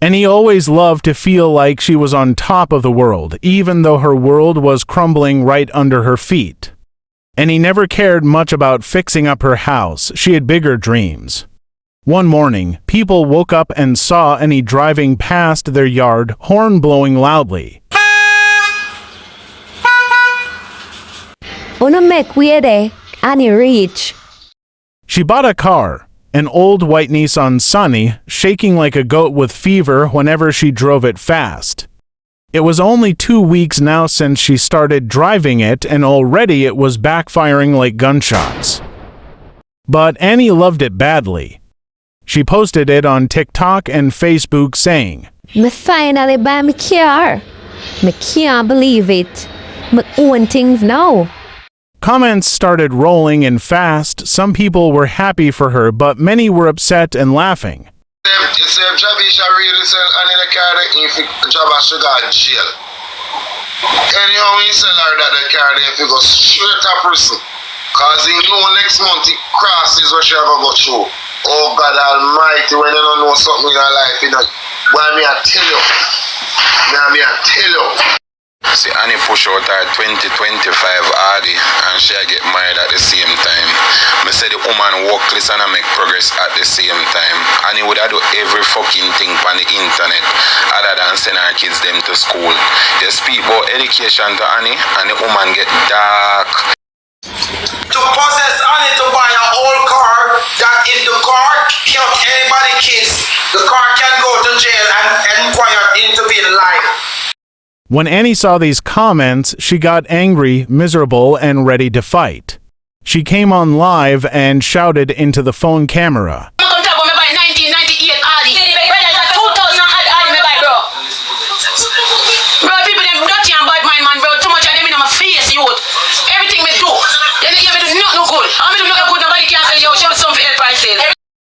Annie always loved to feel like she was on top of the world, even though her world was crumbling right under her feet. Annie never cared much about fixing up her house. She had bigger dreams. One morning, people woke up and saw Annie driving past their yard, horn blowing loudly. Wanna make way there, Annie reach. She bought a car, an old white Nissan Sunny, shaking like a goat with fever whenever she drove it fast. It was only 2 weeks now since she started driving it, and already it was backfiring like gunshots. But Annie loved it badly. She posted it on TikTok and Facebook saying, Me finally buy me car. Me can't believe it. Me own things now. Comments started rolling in fast. Some people were happy for her, but many were upset and laughing. If Javisha really sell and in the car, if Java should go to jail. Anyhow, when you sell her that car, if you go straight to prison. Because he know next month he crosses what she have to go through. Oh God Almighty, when you don't know something in your life, you know, why me I tell you? Me I tell you. See, Annie push out her 2025 Audi and she get married at the same time. Me say the woman workless and I make progress at the same time. Annie would have do every fucking thing on the internet other than send her kids them to school. They speak about education to Annie and the woman get dark. To possess Annie to buy an old car that if the car kill anybody kids, the car can go to jail and inquire into being life. When Annie saw these comments, she got angry, miserable, and ready to fight. She came on live and shouted into the phone camera.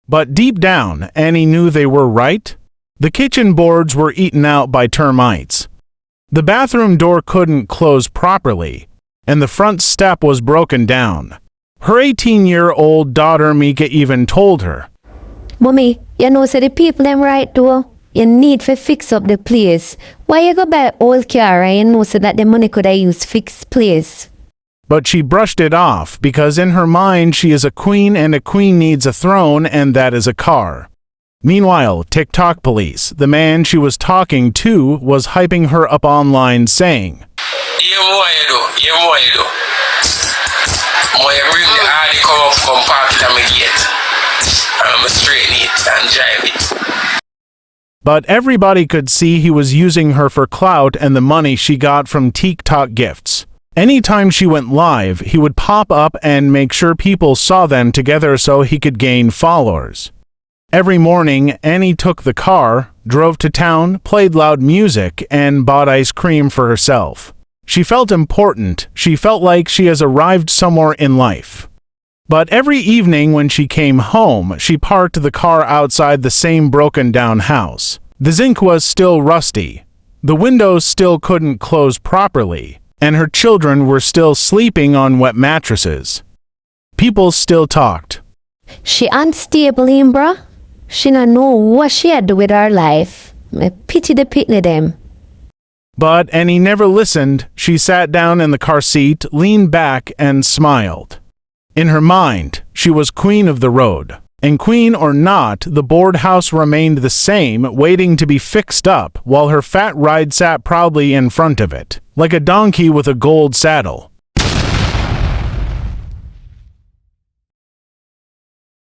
But deep down, Annie knew they were right. The kitchen boards were eaten out by termites. The bathroom door couldn't close properly, and the front step was broken down. Her 18-year-old daughter Mika even told her, Mommy, you know say the people them right though. You need to fix up the place. Why you go buy old car and you know so that the money could I use fix place? But she brushed it off because in her mind she is a queen and a queen needs a throne, and that is a car. Meanwhile, TikTok police, the man she was talking to, was hyping her up online saying, But everybody could see he was using her for clout and the money she got from TikTok gifts. Anytime she went live, he would pop up and make sure people saw them together so he could gain followers. Every morning, Annie took the car, drove to town, played loud music, and bought ice cream for herself. She felt important. She felt like she has arrived somewhere in life. But every evening when she came home, she parked the car outside the same broken-down house. The zinc was still rusty. The windows still couldn't close properly, and her children were still sleeping on wet mattresses. People still talked. She unstable in bruh. She not know what she had do with her life. I pity the pitney them. But Annie never listened. She sat down in the car seat, leaned back, and smiled. In her mind, she was queen of the road. And queen or not, the board house remained the same, waiting to be fixed up, while her fat ride sat proudly in front of it, like a donkey with a gold saddle.